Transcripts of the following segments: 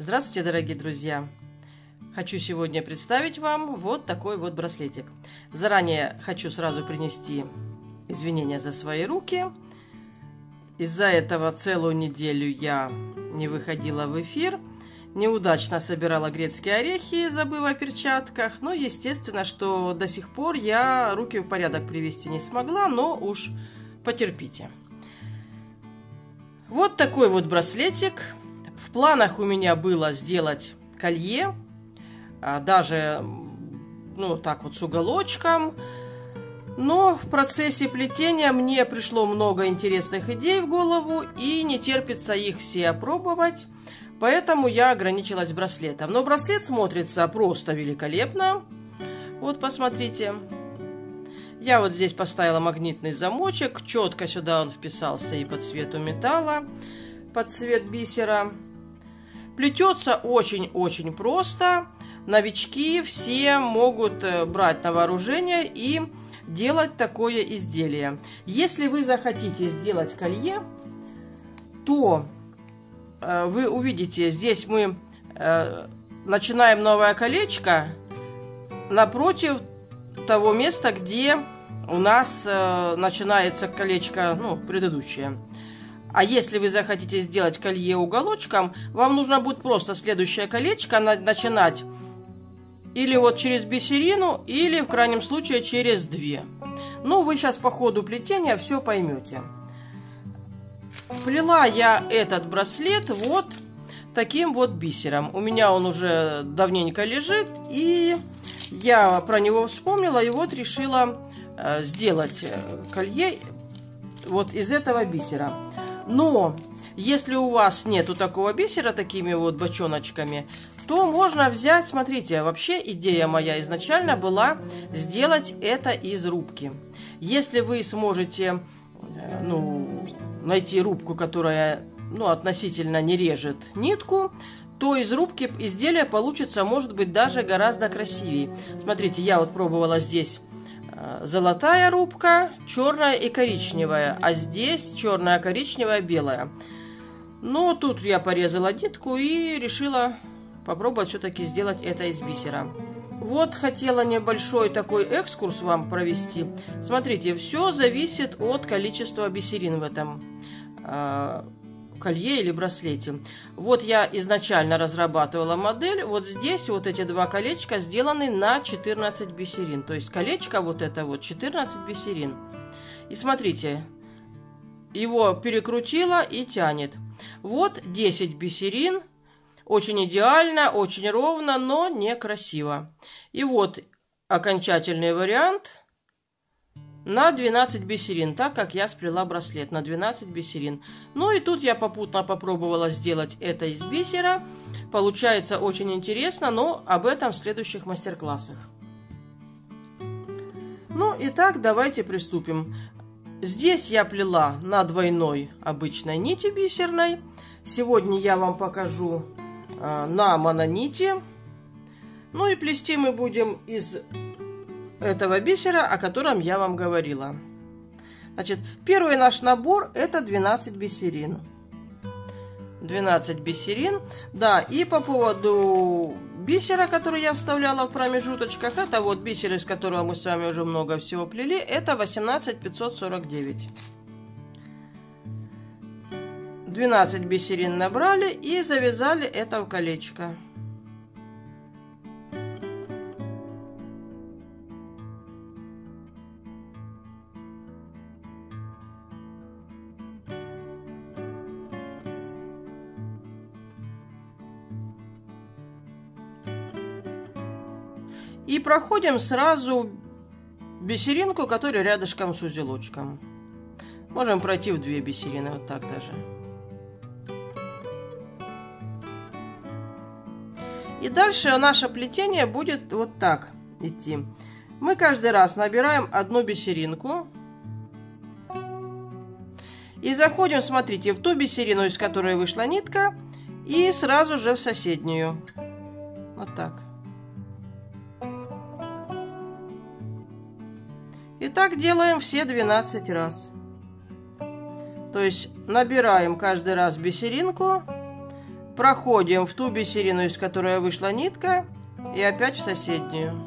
Здравствуйте, дорогие друзья! Хочу сегодня представить вам вот такой вот браслетик. Заранее хочу сразу принести извинения за свои руки. Из-за этого целую неделю я не выходила в эфир. Неудачно собирала грецкие орехи, забыв о перчатках. Но естественно, что до сих пор я руки в порядок привести не смогла, но уж потерпите. Вот такой вот браслетик. В планах у меня было сделать колье, даже, так вот с уголочком. Но в процессе плетения мне пришло много интересных идей в голову, и не терпится их все опробовать. Поэтому я ограничилась браслетом. Но браслет смотрится просто великолепно. Вот, посмотрите. Я вот здесь поставила магнитный замочек. Четко сюда он вписался и по цвету металла, под цвет бисера. Плетется очень-очень просто. Новички все могут брать на вооружение и делать такое изделие. Если вы захотите сделать колье, то вы увидите, здесь мы начинаем новое колечко напротив того места, где у нас начинается колечко, предыдущее. А если вы захотите сделать колье уголочком, вам нужно будет просто следующее колечко начинать или вот через бисерину, или в крайнем случае через две. Вы сейчас по ходу плетения все поймете. Плела я этот браслет вот таким вот бисером. У меня он уже давненько лежит, и я про него вспомнила, и вот решила сделать колье вот из этого бисера. Но если у вас нету такого бисера, такими вот бочоночками, то можно взять, смотрите, вообще идея моя изначально была сделать это из рубки. Если вы сможете, найти рубку, которая, относительно не режет нитку, то из рубки изделие получится, может быть, даже гораздо красивее. Смотрите, я вот пробовала здесь золотая рубка, черная и коричневая, а здесь черная, коричневая, белая. Но тут я порезала нитку и решила попробовать все-таки сделать это из бисера. Вот хотела небольшой такой экскурс вам провести. Смотрите, все зависит от количества бисерин в этом колье или браслете. Вот я изначально разрабатывала модель. Вот здесь вот эти два колечка сделаны на 14 бисерин. То есть колечко вот это вот 14 бисерин. И смотрите, его перекрутила и тянет. Вот 10 бисерин. Очень идеально, очень ровно, но некрасиво. И вот окончательный вариант на 12 бисерин, так как я сплела браслет на 12 бисерин. И тут я попутно попробовала сделать это из бисера. Получается очень интересно, но об этом в следующих мастер-классах. Итак, давайте приступим. Здесь я плела на двойной обычной нити бисерной. Сегодня я вам покажу на мононити. И плести мы будем из этого бисера, о котором я вам говорила. Значит, первый наш набор — это 12 бисерин. 12 бисерин. Да, и по поводу бисера, который я вставляла в промежуточках, это вот бисер, из которого мы с вами уже много всего плели, это 18549. 12 бисерин набрали и завязали это в колечко. И проходим сразу бисеринку, которая рядышком с узелочком. Можем пройти в 2 бисерины, вот так даже. И дальше наше плетение будет вот так идти. Мы каждый раз набираем одну бисеринку. И заходим, смотрите, в ту бисерину, из которой вышла нитка, и сразу же в соседнюю. Вот так. И так делаем все 12 раз. То есть набираем каждый раз бисеринку, проходим в ту бисерину, из которой вышла нитка, и опять в соседнюю.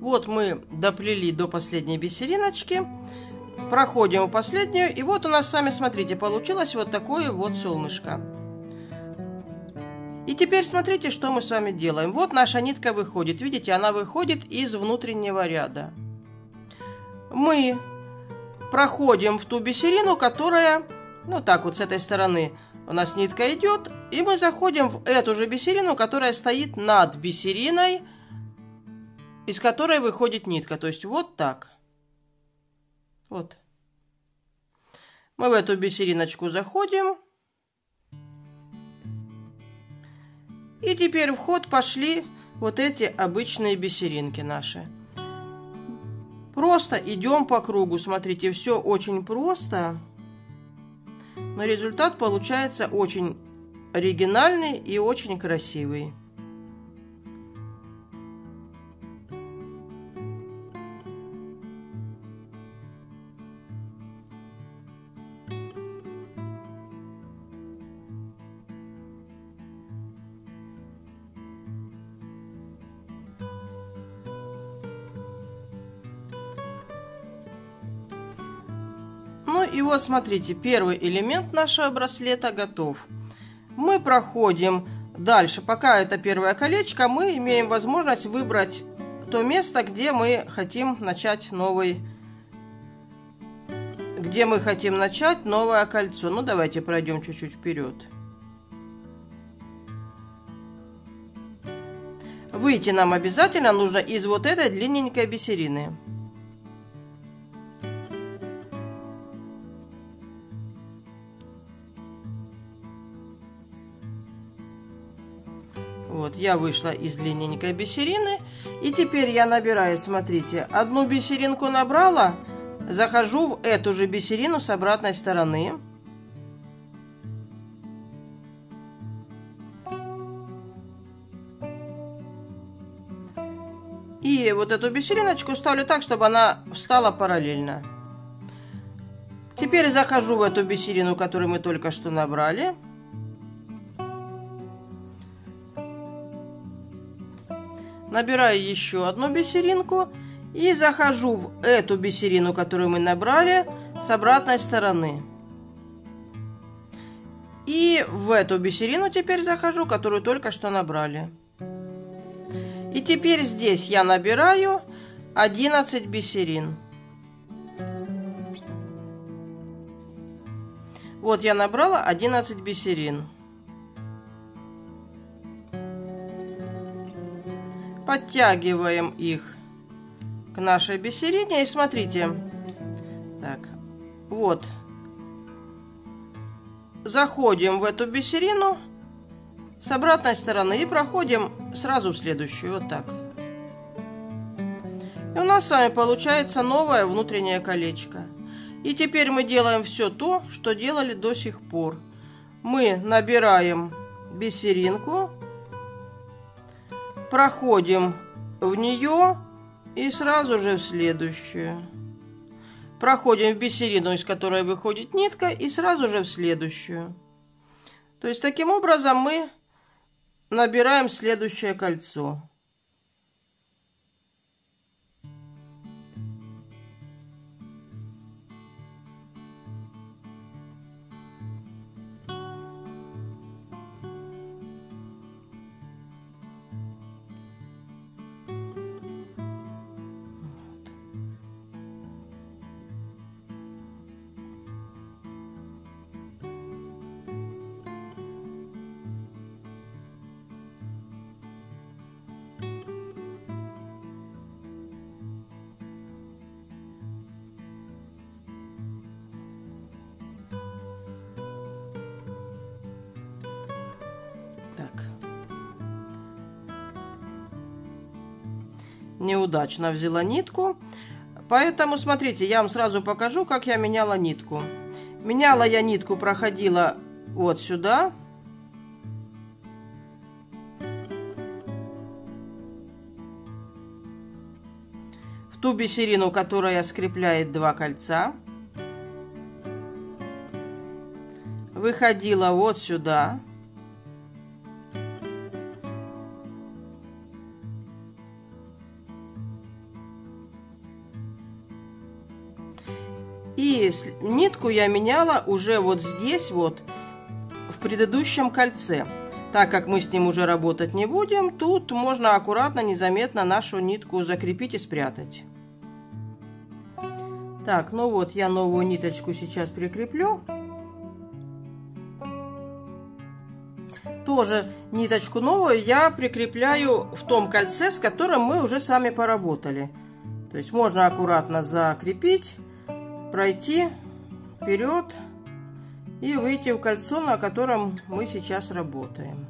Вот мы доплели до последней бисериночки, проходим в последнюю, и вот у нас, сами смотрите, получилось вот такое вот солнышко. И теперь смотрите, что мы с вами делаем. Вот наша нитка выходит, видите, она выходит из внутреннего ряда. Мы проходим в ту бисерину, которая, ну так вот с этой стороны у нас нитка идет, и мы заходим в эту же бисерину, которая стоит над бисериной, из которой выходит нитка. То есть вот так. Вот. Мы в эту бисериночку заходим. И теперь в ход пошли вот эти обычные бисеринки наши. Просто идем по кругу. Смотрите, все очень просто. Но результат получается очень оригинальный и очень красивый. Ну и вот смотрите, первый элемент нашего браслета готов. Мы проходим дальше. Пока это первое колечко, мы имеем возможность выбрать то место, где мы хотим начать новое кольцо. Ну давайте пройдем чуть-чуть вперед. Выйти нам обязательно нужно из вот этой длинненькой бисерины. Вот, я вышла из длинненькой бисерины. И теперь я набираю, смотрите, одну бисеринку набрала, захожу в эту же бисерину с обратной стороны. И вот эту бисериночку ставлю так, чтобы она встала параллельно. Теперь захожу в эту бисерину, которую мы только что набрали. Набираю еще одну бисеринку и захожу в эту бисерину, которую мы набрали, с обратной стороны. И в эту бисерину теперь захожу, которую только что набрали. И теперь здесь я набираю 11 бисерин. Вот я набрала 11 бисерин. Подтягиваем их к нашей бисерине. И смотрите. Так. Вот. Заходим в эту бисерину с обратной стороны и проходим сразу в следующую. Вот так. И у нас с вами получается новое внутреннее колечко. И теперь мы делаем все то, что делали до сих пор. Мы набираем бисеринку, проходим в нее и сразу же в следующую. Проходим в бисерину, из которой выходит нитка, и сразу же в следующую. То есть таким образом мы набираем следующее кольцо. неудачно взяла нитку. Поэтому, смотрите, я вам сразу покажу, как я меняла нитку. Меняла я нитку, проходила вот сюда. В ту бисерину, которая скрепляет 2 кольца. Выходила вот сюда. И нитку я меняла уже вот здесь вот, в предыдущем кольце. Так как мы с ним уже работать не будем, тут можно аккуратно, незаметно нашу нитку закрепить и спрятать. Так, ну вот я новую ниточку сейчас прикреплю. Тоже ниточку новую я прикрепляю в том кольце, с которым мы уже сами поработали. То есть можно аккуратно закрепить, пройти вперед и выйти в кольцо, на котором мы сейчас работаем.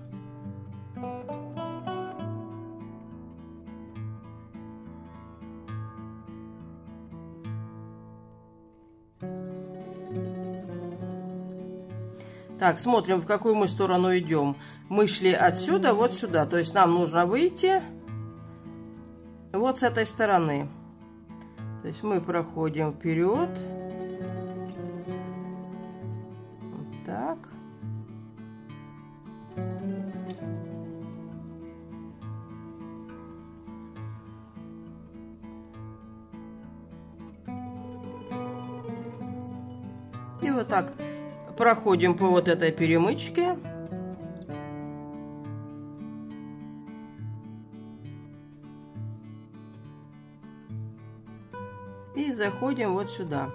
Так, смотрим, в какую мы сторону идем. Мы шли отсюда вот сюда, то есть нам нужно выйти вот с этой стороны. То есть мы проходим вперед. Вот так. И вот так проходим по вот этой перемычке. И заходим вот сюда.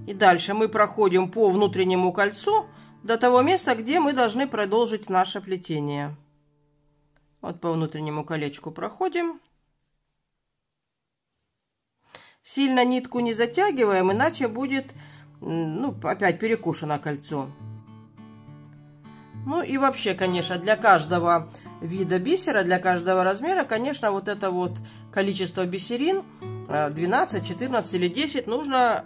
И дальше мы проходим по внутреннему кольцу до того места, где мы должны продолжить наше плетение. Вот по внутреннему колечку проходим. Сильно нитку не затягиваем, иначе будет, ну, опять перекушено кольцо. Ну и вообще, конечно, для каждого вида бисера, для каждого размера, конечно, вот это вот количество бисерин, 12, 14 или 10, нужно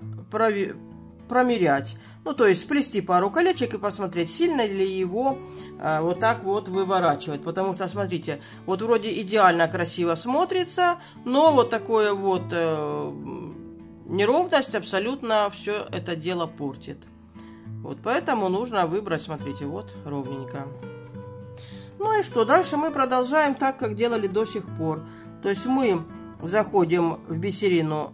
промерять. Ну, то есть сплести пару колечек и посмотреть, сильно ли его вот так вот выворачивать. Потому что, смотрите, вот вроде идеально красиво смотрится, но вот такое вот неровность абсолютно все это дело портит. Вот поэтому нужно выбрать, смотрите, вот ровненько. Ну и что, дальше мы продолжаем так, как делали до сих пор. То есть мы заходим в бисерину,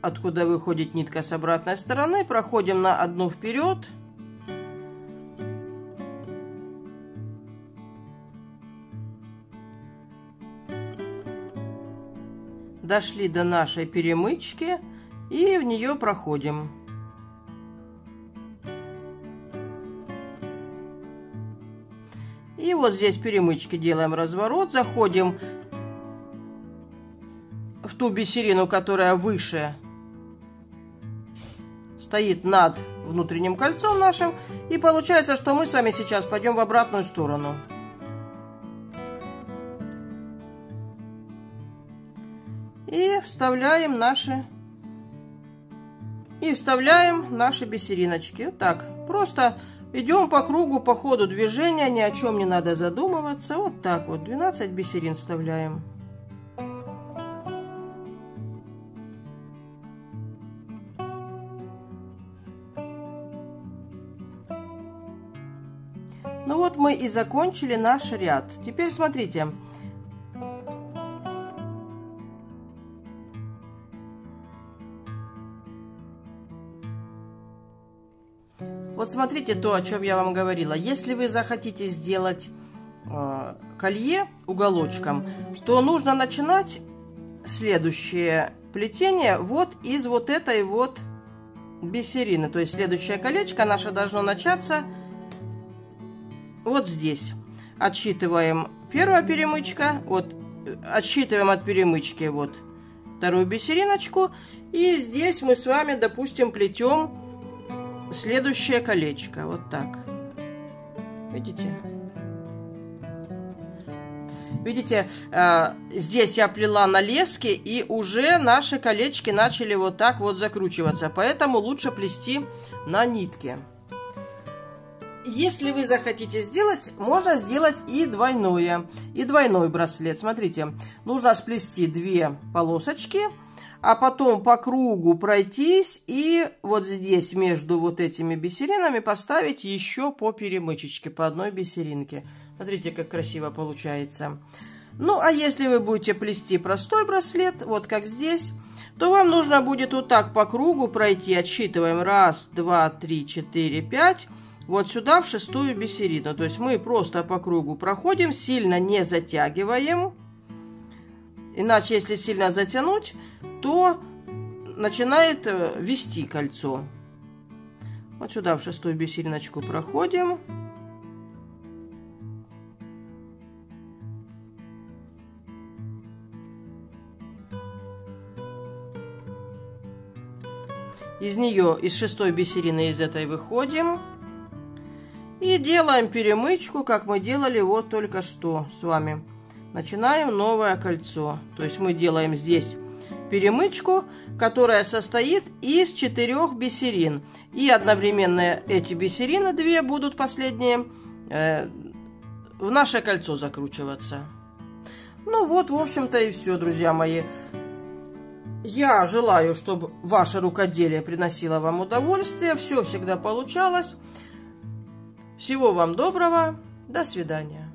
откуда выходит нитка с обратной стороны, проходим на одну вперед. Дошли до нашей перемычки и в нее проходим. И вот здесь перемычки делаем разворот, заходим в ту бисерину, которая выше стоит над внутренним кольцом нашим, и получается, что мы с вами сейчас пойдем в обратную сторону. И вставляем наши бисериночки. Вот так, просто идем по кругу, по ходу движения, ни о чем не надо задумываться. Вот так вот, 12 бисерин вставляем. Ну вот мы и закончили наш ряд. Теперь смотрите. Вот смотрите то, о чем я вам говорила. Если вы захотите сделать колье уголочком, то нужно начинать следующее плетение вот из вот этой вот бисерины. То есть следующее колечко наше должно начаться вот здесь. Отсчитываем первая перемычка, вот отсчитываем от перемычки вот вторую бисериночку, и здесь мы с вами, допустим, плетем следующее колечко, вот так. Видите? Видите, здесь я плела на леске, и уже наши колечки начали вот так вот закручиваться. Поэтому лучше плести на нитке. Если вы захотите сделать, можно сделать и двойной браслет. Смотрите, нужно сплести 2 полосочки, а потом по кругу пройтись и вот здесь между вот этими бисеринами поставить еще по перемычечке, по одной бисеринке. Смотрите, как красиво получается. Ну, а если вы будете плести простой браслет, вот как здесь, то вам нужно будет вот так по кругу пройти. Отсчитываем 1, 2, 3, 4, 5. Вот сюда в 6-ю бисерину. То есть мы просто по кругу проходим, сильно не затягиваем. Иначе, если сильно затянуть, то начинает вести кольцо. Вот сюда в 6-ю бисериночку проходим. Из нее, из 6-й бисерины, из этой выходим. И делаем перемычку, как мы делали вот только что с вами. Начинаем новое кольцо. То есть мы делаем здесь перемычку, которая состоит из 4 бисерин. И одновременно эти бисерины, 2 будут последние, в наше кольцо закручиваться. Ну вот, в общем-то, и все, друзья мои. Я желаю, чтобы ваше рукоделие приносило вам удовольствие. Все всегда получалось. Всего вам доброго. До свидания.